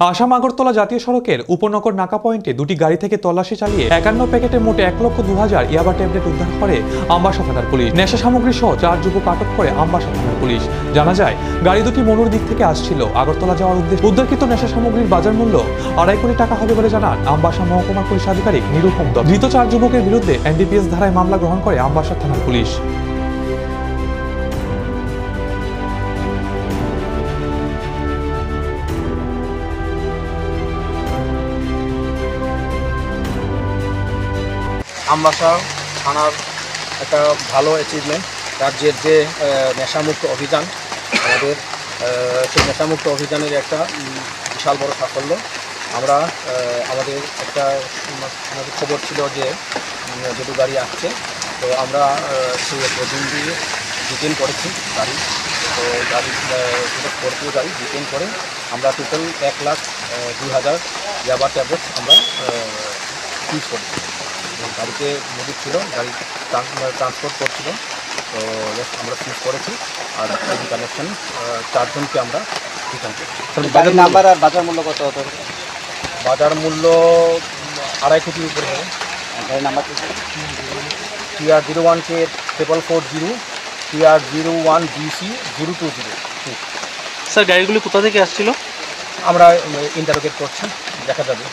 আসাম আগরতলা জাতীয় সড়কের উপনগর নাকা পয়েন্টে দুটি গাড়ি থেকে তল্লাশি চালিয়ে 51 প্যাকেটে মোটে 1,02,000 ইয়াবা ট্যাবলেট উদ্ধার করে আমবাসা থানার পুলিশ। নেশা সামগ্রী সহ 4 যুবক আটক করে আমবাসা থানার পুলিশ। জানা যায়, গাড়ি দুটি মনুর দিক থেকে আসছিল আগরতলা যাওয়ার উদ্দেশ্যে। উদ্ধারকৃত নেশা সামগ্রীর বাজার মূল্য 2.5 কোটি টাকা হবে বলে জানান আমবাসা মহকুমা পুলিশ আধিকারিক নিরুপম দত্ত। ধৃত 4 যুবকের বিরুদ্ধে এনডিপিএস ধারায় মামলা গ্রহণ করে আমবাসা থানার পুলিশ। আমবাসা থানার একটা ভালো অ্যাচিভমেন্ট, রাজ্যের যে নেশামুক্ত অভিযান, আমাদের সেই নেশামুক্ত অভিযানের একটা বিশাল বড় সাফল্য। আমরা আমাদের আমাদের খবর ছিল যে দুটো গাড়ি আসছে, তো আমরা সেই দিন দিয়ে ডিটেন করেছি গাড়ি। তো গাড়ি স্করপিও গাড়ি ডিটেন করে আমরা টোটাল 1,02,000 ইয়াবা ট্যাবলেট আমরা সিজ করেছি। গাড়িতে মজুদ ছিল, গাড়ি ট্রান্সপোর্ট করছিল, তো আমরা সিজ করেছি। আর এই কানেকশন 4 জনকে আমরা রিটার্ন করেছি। গাড়ির নাম্বার আর বাজার মূল্য কত হতো? বাজার মূল্য 2.5 কোটির উপরে হবে। গাড়ির নাম্বার TR01K 4440, TR01BC 020। স্যার, গাড়িগুলি কোথা থেকে আসছিল? আমরা ইন্টারোগেট করছি, দেখা যাবে।